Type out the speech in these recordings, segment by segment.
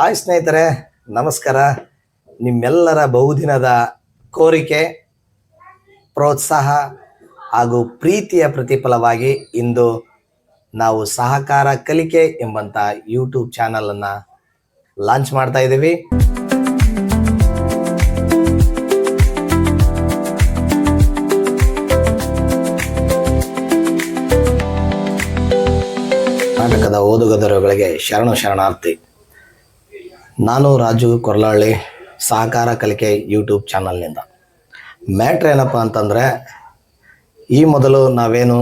Hi ಸ್ನೇಹಿತರೆ, ನಮಸ್ಕಾರ. ನಿಮ್ಮೆಲ್ಲರ ಬಹುದಿನದ ಕೋರಿಕೆ, ಪ್ರೋತ್ಸಾಹ ಹಾಗೂ ಪ್ರೀತಿಯ ಪ್ರತಿಫಲವಾಗಿ ಇಂದು ನಾವು ಸಹಕಾರ ಕಲಿಕೆ ಎಂಬಂಥ ಯೂಟ್ಯೂಬ್ ಚಾನಲನ್ನು ಲಾಂಚ್ ಮಾಡ್ತಾ ಇದ್ದೀವಿ. ಕರ್ನಾಟಕದ ಓದುಗದರುಗಳಿಗೆ ಶರಣಾರ್ಥಿ. ನಾನು ರಾಜು ಕೊರ್ಲಹಳ್ಳಿ, ಸಹಕಾರ ಕಲಿಕೆ ಯೂಟ್ಯೂಬ್ ಚಾನಲ್ನಿಂದ. ಮ್ಯಾಟ್ರ್ ಏನಪ್ಪ ಅಂತಂದರೆ, ಈ ಮೊದಲು ನಾವೇನು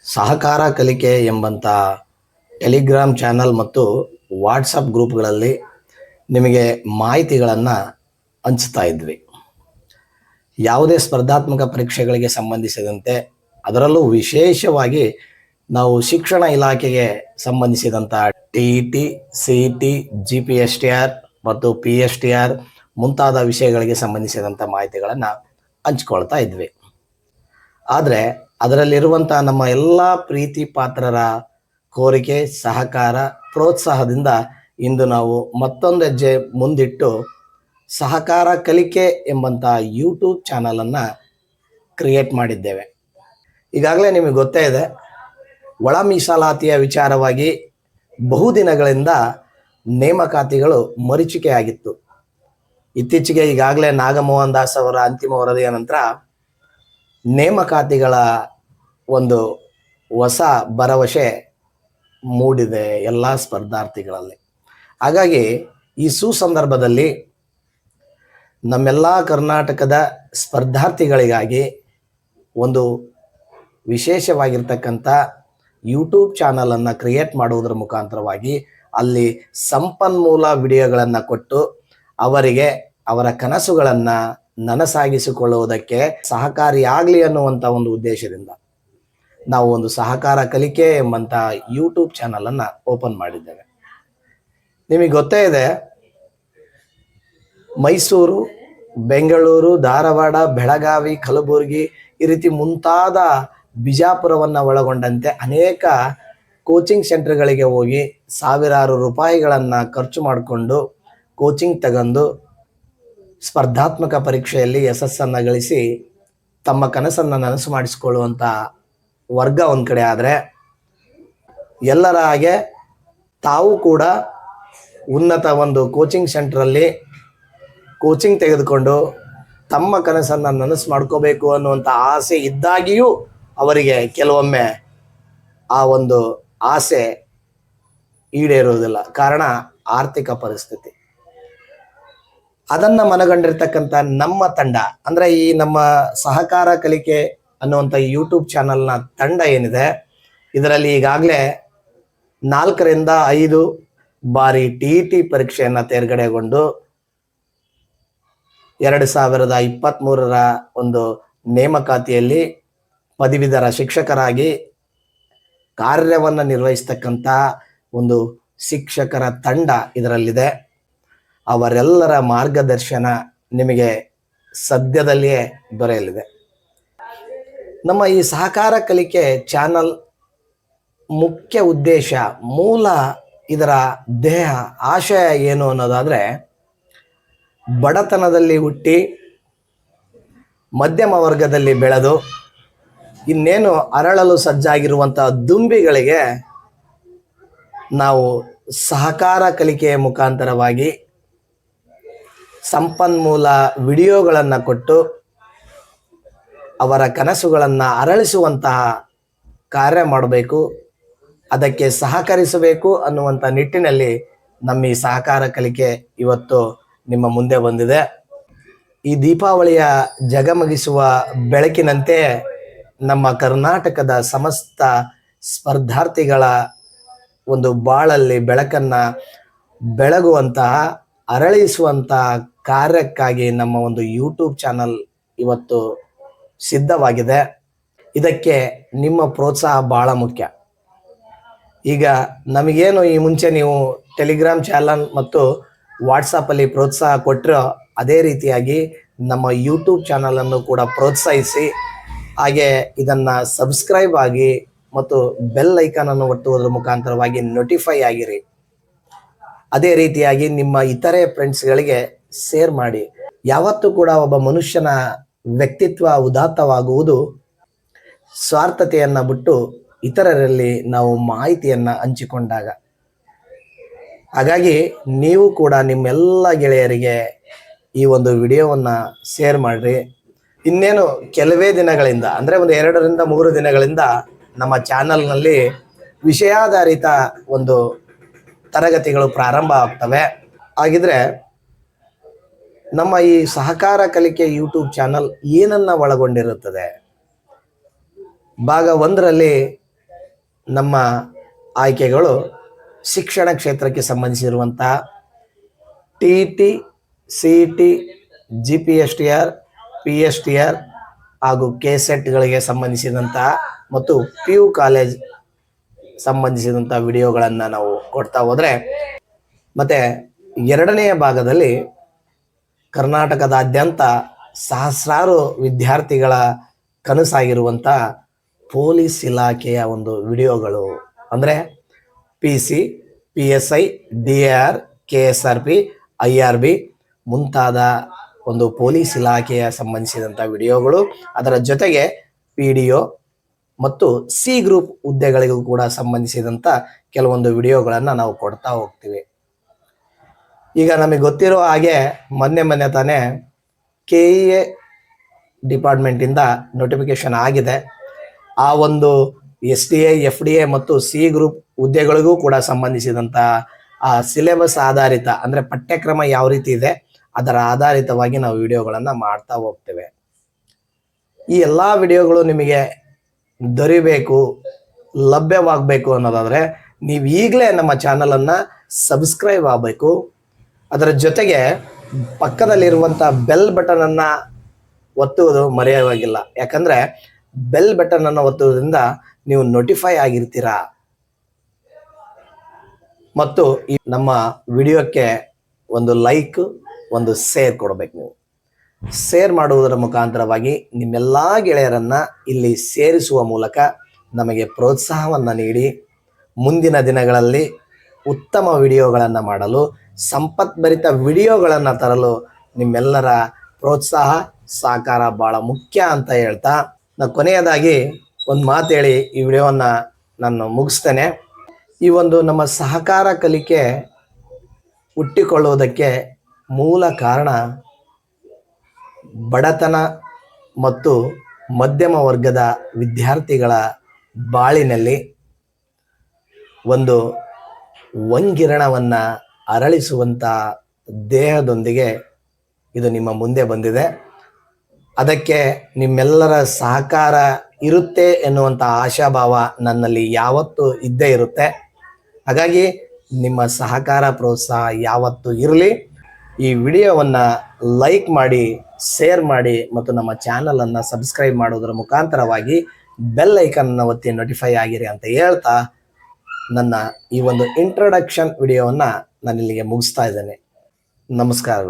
ಸಹಕಾರ ಕಲಿಕೆ ಎಂಬಂಥ ಟೆಲಿಗ್ರಾಮ್ ಚಾನಲ್ ಮತ್ತು ವಾಟ್ಸಪ್ ಗ್ರೂಪ್ಗಳಲ್ಲಿ ನಿಮಗೆ ಮಾಹಿತಿಗಳನ್ನು ಹಂಚ್ತಾ ಇದ್ವಿ. ಯಾವುದೇ ಸ್ಪರ್ಧಾತ್ಮಕ ಪರೀಕ್ಷೆಗಳಿಗೆ ಸಂಬಂಧಿಸಿದಂತೆ, ಅದರಲ್ಲೂ ವಿಶೇಷವಾಗಿ ನಾವು ಶಿಕ್ಷಣ ಇಲಾಖೆಗೆ ಸಂಬಂಧಿಸಿದಂಥ TET, CET, GPSTR ಮತ್ತು PSTR ಮುಂತಾದ ವಿಷಯಗಳಿಗೆ ಸಂಬಂಧಿಸಿದಂಥ ಮಾಹಿತಿಗಳನ್ನು ಹಂಚ್ಕೊಳ್ತಾ ಇದ್ವಿ. ಆದರೆ ಅದರಲ್ಲಿರುವಂಥ ನಮ್ಮ ಎಲ್ಲ ಪ್ರೀತಿ ಪಾತ್ರರ ಕೋರಿಕೆ, ಸಹಕಾರ, ಪ್ರೋತ್ಸಾಹದಿಂದ ಇಂದು ನಾವು ಮತ್ತೊಂದು ಹೆಜ್ಜೆ ಮುಂದಿಟ್ಟು ಸಹಕಾರ ಕಲಿಕೆ ಎಂಬಂಥ ಯೂಟ್ಯೂಬ್ ಚಾನಲನ್ನು ಕ್ರಿಯೇಟ್ ಮಾಡಿದ್ದೇವೆ. ಈಗಾಗಲೇ ನಿಮಗೆ ಗೊತ್ತೇ ಇದೆ, ಒಳ ಮೀಸಲಾತಿಯ ವಿಚಾರವಾಗಿ ಬಹುದಿನಗಳಿಂದ ನೇಮಕಾತಿಗಳು ಮರೀಚಿಕೆಯಾಗಿತ್ತು. ಇತ್ತೀಚೆಗೆ ಈಗಾಗಲೇ ನಾಗಮೋಹನ್ ದಾಸ್ ಅವರ ಅಂತಿಮ ವರದಿಯ ನಂತರ ನೇಮಕಾತಿಗಳ ಒಂದು ಹೊಸ ಭರವಸೆ ಮೂಡಿದೆ ಎಲ್ಲ ಸ್ಪರ್ಧಾರ್ಥಿಗಳಲ್ಲಿ. ಹಾಗಾಗಿ ಈ ಸುಸಂದರ್ಭದಲ್ಲಿ ನಮ್ಮೆಲ್ಲ ಕರ್ನಾಟಕದ ಸ್ಪರ್ಧಾರ್ಥಿಗಳಿಗಾಗಿ ಒಂದು ವಿಶೇಷವಾಗಿರ್ತಕ್ಕಂಥ ಯೂಟ್ಯೂಬ್ ಚಾನಲನ್ನು ಕ್ರಿಯೇಟ್ ಮಾಡುವುದರ ಮುಖಾಂತರವಾಗಿ ಅಲ್ಲಿ ಸಂಪನ್ಮೂಲ ವಿಡಿಯೋಗಳನ್ನು ಕೊಟ್ಟು ಅವರಿಗೆ ಅವರ ಕನಸುಗಳನ್ನು ನನಸಾಗಿಸಿಕೊಳ್ಳುವುದಕ್ಕೆ ಸಹಕಾರಿಯಾಗಲಿ ಅನ್ನುವಂಥ ಒಂದು ಉದ್ದೇಶದಿಂದ ನಾವು ಒಂದು ಸಹಕಾರ ಕಲಿಕೆ ಎಂಬಂಥ ಯೂಟ್ಯೂಬ್ ಚಾನಲನ್ನು ಓಪನ್ ಮಾಡಿದ್ದೇವೆ. ನಿಮಗೆ ಗೊತ್ತೇ ಇದೆ, ಮೈಸೂರು, ಬೆಂಗಳೂರು, ಧಾರವಾಡ, ಬೆಳಗಾವಿ, ಕಲಬುರಗಿ ಈ ರೀತಿ ಮುಂತಾದ ಬಿಜಾಪುರವನ್ನು ಒಳಗೊಂಡಂತೆ ಅನೇಕ ಕೋಚಿಂಗ್ ಸೆಂಟರ್ಗಳಿಗೆ ಹೋಗಿ ಸಾವಿರಾರು ರೂಪಾಯಿಗಳನ್ನು ಖರ್ಚು ಮಾಡಿಕೊಂಡು ಕೋಚಿಂಗ್ ತಗೊಂಡು ಸ್ಪರ್ಧಾತ್ಮಕ ಪರೀಕ್ಷೆಯಲ್ಲಿ ಯಶಸ್ಸನ್ನು ಗಳಿಸಿ ತಮ್ಮ ಕನಸನ್ನು ನನಸು ಮಾಡಿಸಿಕೊಳ್ಳುವಂಥ ವರ್ಗ ಒಂದು ಕಡೆ ಆದರೆ, ಎಲ್ಲರ ಹಾಗೆ ತಾವು ಕೂಡ ಉನ್ನತ ಒಂದು ಕೋಚಿಂಗ್ ಸೆಂಟ್ರಲ್ಲಿ ಕೋಚಿಂಗ್ ತೆಗೆದುಕೊಂಡು ತಮ್ಮ ಕನಸನ್ನು ನನಸು ಮಾಡ್ಕೋಬೇಕು ಅನ್ನುವಂಥ ಆಸೆ ಇದ್ದಾಗಿಯೂ ಅವರಿಗೆ ಕೆಲವೊಮ್ಮೆ ಆ ಒಂದು ಆಸೆ ಈಡೇರುವುದಿಲ್ಲ. ಕಾರಣ ಆರ್ಥಿಕ ಪರಿಸ್ಥಿತಿ. ಅದನ್ನು ಮನಗಂಡಿರ್ತಕ್ಕಂಥ ನಮ್ಮ ತಂಡ, ಅಂದರೆ ಈ ನಮ್ಮ ಸಹಕಾರ ಕಲಿಕೆ ಅನ್ನುವಂಥ ಯೂಟ್ಯೂಬ್ ಚಾನಲ್ನ ತಂಡ ಏನಿದೆ, ಇದರಲ್ಲಿ ಈಗಾಗಲೇ 4 ರಿಂದ 5 ಬಾರಿ TET ಪರೀಕ್ಷೆಯನ್ನು ತೇರ್ಗಡೆಗೊಂಡು 2023ರ ಒಂದು ನೇಮಕಾತಿಯಲ್ಲಿ ಪದವೀಧರ ಶಿಕ್ಷಕರಾಗಿ ಕಾರ್ಯವನ್ನು ನಿರ್ವಹಿಸ್ತಕ್ಕಂಥ ಒಂದು ಶಿಕ್ಷಕರ ತಂಡ ಇದರಲ್ಲಿದೆ. ಅವರೆಲ್ಲರ ಮಾರ್ಗದರ್ಶನ ನಿಮಗೆ ಸದ್ಯದಲ್ಲಿಯೇ ದೊರೆಯಲಿದೆ. ನಮ್ಮ ಈ ಸಹಕಾರ ಕಲಿಕೆ ಚಾನಲ್ ಮುಖ್ಯ ಉದ್ದೇಶ, ಮೂಲ ಇದರ ದೇಹ ಆಶಯ ಏನು ಅನ್ನೋದಾದರೆ, ಬಡತನದಲ್ಲಿ ಹುಟ್ಟಿ ಮಧ್ಯಮ ವರ್ಗದಲ್ಲಿ ಬೆಳೆದು ಇನ್ನೇನು ಅರಳಲು ಸಜ್ಜಾಗಿರುವಂಥ ದುಂಬಿಗಳಿಗೆ ನಾವು ಸಹಕಾರ ಕಲಿಕೆಯ ಮುಖಾಂತರವಾಗಿ ಸಂಪನ್ಮೂಲ ವಿಡಿಯೋಗಳನ್ನು ಕೊಟ್ಟು ಅವರ ಕನಸುಗಳನ್ನು ಅರಳಿಸುವಂತಹ ಕಾರ್ಯ ಮಾಡಬೇಕು, ಅದಕ್ಕೆ ಸಹಕರಿಸಬೇಕು ಅನ್ನುವಂಥ ನಿಟ್ಟಿನಲ್ಲಿ ನಮ್ಮ ಈ ಸಹಕಾರ ಕಲಿಕೆ ಇವತ್ತು ನಿಮ್ಮ ಮುಂದೆ ಬಂದಿದೆ. ಈ ದೀಪಾವಳಿಯ ಜಗಮಗಿಸುವ ಬೆಳಕಿನಂತೆ ನಮ್ಮ ಕರ್ನಾಟಕದ ಸಮಸ್ತ ಸ್ಪರ್ಧಾರ್ಥಿಗಳ ಒಂದು ಬಾಳಲ್ಲಿ ಬೆಳಕನ್ನು ಬೆಳಗುವಂತಹ, ಅರಳಿಸುವಂತಹ ಕಾರ್ಯಕ್ಕಾಗಿ ನಮ್ಮ ಒಂದು ಯೂಟ್ಯೂಬ್ ಚಾನಲ್ ಇವತ್ತು ಸಿದ್ಧವಾಗಿದೆ. ಇದಕ್ಕೆ ನಿಮ್ಮ ಪ್ರೋತ್ಸಾಹ ಭಾಳ ಮುಖ್ಯ. ಈಗ ನಮಗೇನು ಈ ಮುಂಚೆ ನೀವು ಟೆಲಿಗ್ರಾಮ್ ಚಾನಲ್ ಮತ್ತು ವಾಟ್ಸಪ್ಪಲ್ಲಿ ಪ್ರೋತ್ಸಾಹ ಕೊಟ್ಟರೋ, ಅದೇ ರೀತಿಯಾಗಿ ನಮ್ಮ ಯೂಟ್ಯೂಬ್ ಚಾನಲನ್ನು ಕೂಡ ಪ್ರೋತ್ಸಾಹಿಸಿ, ಹಾಗೆ ಇದನ್ನು ಸಬ್ಸ್ಕ್ರೈಬ್ ಆಗಿ ಮತ್ತು ಬೆಲ್ ಐಕಾನನ್ನು ಒತ್ತುವುದರ ಮುಖಾಂತರವಾಗಿ ನೋಟಿಫೈ ಆಗಿರಿ. ಅದೇ ರೀತಿಯಾಗಿ ನಿಮ್ಮ ಇತರೆ ಫ್ರೆಂಡ್ಸ್ಗಳಿಗೆ ಶೇರ್ ಮಾಡಿ. ಯಾವತ್ತೂ ಕೂಡ ಒಬ್ಬ ಮನುಷ್ಯನ ವ್ಯಕ್ತಿತ್ವ ಉದಾತ್ತವಾಗುವುದು ಸ್ವಾರ್ಥತೆಯನ್ನು ಬಿಟ್ಟು ಇತರರಲ್ಲಿ ನಾವು ಮಾಹಿತಿಯನ್ನು ಹಂಚಿಕೊಂಡಾಗ. ಹಾಗಾಗಿ ನೀವು ಕೂಡ ನಿಮ್ಮೆಲ್ಲ ಗೆಳೆಯರಿಗೆ ಈ ಒಂದು ವಿಡಿಯೋವನ್ನು ಶೇರ್ ಮಾಡಿರಿ. ಇನ್ನೇನು ಕೆಲವೇ ದಿನಗಳಿಂದ ಅಂದರೆ ಒಂದು 2ರಿಂದ 3 ದಿನಗಳಿಂದ ನಮ್ಮ ಚಾನಲ್ನಲ್ಲಿ ವಿಷಯಾಧಾರಿತ ಒಂದು ತರಗತಿಗಳು ಪ್ರಾರಂಭ ಆಗ್ತವೆ. ಹಾಗಿದ್ರೆ ನಮ್ಮ ಈ ಸಹಕಾರ ಕಲಿಕೆ ಯೂಟ್ಯೂಬ್ ಚಾನಲ್ ಏನನ್ನ ಒಳಗೊಂಡಿರುತ್ತದೆ? ಭಾಗ 1ರಲ್ಲಿ ನಮ್ಮ ಆಯ್ಕೆಗಳು ಶಿಕ್ಷಣ ಕ್ಷೇತ್ರಕ್ಕೆ ಸಂಬಂಧಿಸಿರುವಂತಹ TET, CET, GPSTR, PSTR ಹಾಗೂ KSETಗಳಿಗೆ ಸಂಬಂಧಿಸಿದಂತಹ ಮತ್ತು PU ಕಾಲೇಜ್ ಸಂಬಂಧಿಸಿದಂಥ ವಿಡಿಯೋಗಳನ್ನು ನಾವು ಕೊಡ್ತಾ ಹೋದರೆ, ಮತ್ತು 2ನೆಯ ಭಾಗದಲ್ಲಿ ಕರ್ನಾಟಕದಾದ್ಯಂತ ಸಹಸ್ರಾರು ವಿದ್ಯಾರ್ಥಿಗಳ ಕನಸಾಗಿರುವಂಥ ಪೊಲೀಸ್ ಇಲಾಖೆಯ ಒಂದು ವಿಡಿಯೋಗಳು ಅಂದರೆ PC, PSI, DAR, KSRP, IRB ಮುಂತಾದ ಒಂದು ಪೊಲೀಸ್ ಇಲಾಖೆಯ ಸಂಬಂಧಿಸಿದಂಥ ವಿಡಿಯೋಗಳು, ಅದರ ಜೊತೆಗೆ PDO ಮತ್ತು C ಗ್ರೂಪ್ ಹುದ್ದೆಗಳಿಗೂ ಕೂಡ ಸಂಬಂಧಿಸಿದಂಥ ಕೆಲವೊಂದು ವಿಡಿಯೋಗಳನ್ನು ನಾವು ಕೊಡ್ತಾ ಹೋಗ್ತೀವಿ. ಈಗ ನಮಗೆ ಗೊತ್ತಿರೋ ಹಾಗೆ ಮೊನ್ನೆ ತಾನೇ KEA ಡಿಪಾರ್ಟ್ಮೆಂಟಿಂದ ನೋಟಿಫಿಕೇಶನ್ ಆಗಿದೆ. ಆ ಒಂದು SDA, FDA ಮತ್ತು C ಗ್ರೂಪ್ ಹುದ್ದೆಗಳಿಗೂ ಕೂಡ ಸಂಬಂಧಿಸಿದಂಥ ಆ ಸಿಲೆಬಸ್ ಆಧಾರಿತ ಅಂದರೆ ಪಠ್ಯಕ್ರಮ ಯಾವ ರೀತಿ ಇದೆ ಅದರ ಆಧಾರಿತವಾಗಿ ನಾವು ವಿಡಿಯೋಗಳನ್ನು ಮಾಡ್ತಾ ಹೋಗ್ತೇವೆ. ಈ ಎಲ್ಲ ವಿಡಿಯೋಗಳು ನಿಮಗೆ ದೊರೆಯಬೇಕು, ಲಭ್ಯವಾಗಬೇಕು ಅನ್ನೋದಾದರೆ ನೀವು ಈಗಲೇ ನಮ್ಮ ಚಾನಲನ್ನು ಸಬ್ಸ್ಕ್ರೈಬ್ ಆಗಬೇಕು. ಅದರ ಜೊತೆಗೆ ಪಕ್ಕದಲ್ಲಿರುವಂಥ ಬೆಲ್ ಬಟನನ್ನು ಒತ್ತುವುದು ಮರೆಯುವಾಗಿಲ್ಲ. ಯಾಕಂದರೆ ಬೆಲ್ ಬಟನನ್ನು ಒತ್ತುವುದರಿಂದ ನೀವು ನೋಟಿಫೈ ಆಗಿರ್ತೀರಾ. ಮತ್ತು ಈ ನಮ್ಮ ವಿಡಿಯೋಕ್ಕೆ ಒಂದು ಲೈಕ್, ಒಂದು ಶೇರ್ ಕೊಡಬೇಕು. ನೀವು ಶೇರ್ ಮಾಡುವುದರ ಮುಖಾಂತರವಾಗಿ ನಿಮ್ಮೆಲ್ಲ ಗೆಳೆಯರನ್ನು ಇಲ್ಲಿ ಸೇರಿಸುವ ಮೂಲಕ ನಮಗೆ ಪ್ರೋತ್ಸಾಹವನ್ನು ನೀಡಿ ಮುಂದಿನ ದಿನಗಳಲ್ಲಿ ಉತ್ತಮ ವಿಡಿಯೋಗಳನ್ನು ಮಾಡಲು, ಸಂಪತ್ಭರಿತ ವಿಡಿಯೋಗಳನ್ನು ತರಲು ನಿಮ್ಮೆಲ್ಲರ ಪ್ರೋತ್ಸಾಹ ಸಹಕಾರ ಭಾಳ ಮುಖ್ಯ ಅಂತ ಹೇಳ್ತಾ, ನಾನು ಕೊನೆಯದಾಗಿ ಒಂದು ಮಾತು ಹೇಳಿ ಈ ವಿಡಿಯೋವನ್ನು ನಾನು ಮುಗಿಸ್ತೇನೆ. ಈ ಒಂದು ನಮ್ಮ ಸಹಕಾರ ಕಲಿಕೆ ಹುಟ್ಟಿಕೊಳ್ಳುವುದಕ್ಕೆ ಮೂಲ ಕಾರಣ ಬಡತನ ಮತ್ತು ಮಧ್ಯಮ ವರ್ಗದ ವಿದ್ಯಾರ್ಥಿಗಳ ಬಾಳಿನಲ್ಲಿ ಒಂದು ವಂಗಿರಣವನ್ನು ಅರಳಿಸುವಂಥ ದೇಹದೊಂದಿಗೆ ಇದು ನಿಮ್ಮ ಮುಂದೆ ಬಂದಿದೆ. ಅದಕ್ಕೆ ನಿಮ್ಮೆಲ್ಲರ ಸಹಕಾರ ಇರುತ್ತೆ ಎನ್ನುವಂಥ ಆಶಾಭಾವ ನನ್ನಲ್ಲಿ ಯಾವತ್ತೂ ಇದ್ದೇ ಇರುತ್ತೆ. ಹಾಗಾಗಿ ನಿಮ್ಮ ಸಹಕಾರ ಪ್ರೋತ್ಸಾಹ ಯಾವತ್ತೂ ಇರಲಿ. ಈ ವಿಡಿಯೋವನ್ನು ಲೈಕ್ ಮಾಡಿ, ಶೇರ್ ಮಾಡಿ ಮತ್ತು ನಮ್ಮ ಚಾನಲನ್ನು ಸಬ್ಸ್ಕ್ರೈಬ್ ಮಾಡೋದರ ಮುಖಾಂತರವಾಗಿ ಬೆಲ್ ಐಕನ್ನ ಒತ್ತಿ ನೋಟಿಫೈ ಆಗಿರಿ ಅಂತ ಹೇಳ್ತಾ ನನ್ನ ಈ ಒಂದು ಇಂಟ್ರೊಡಕ್ಷನ್ ವಿಡಿಯೋವನ್ನು ನಾನು ಇಲ್ಲಿಗೆ ಮುಗಿಸ್ತಾ ಇದ್ದೇನೆ. ನಮಸ್ಕಾರಗಳು.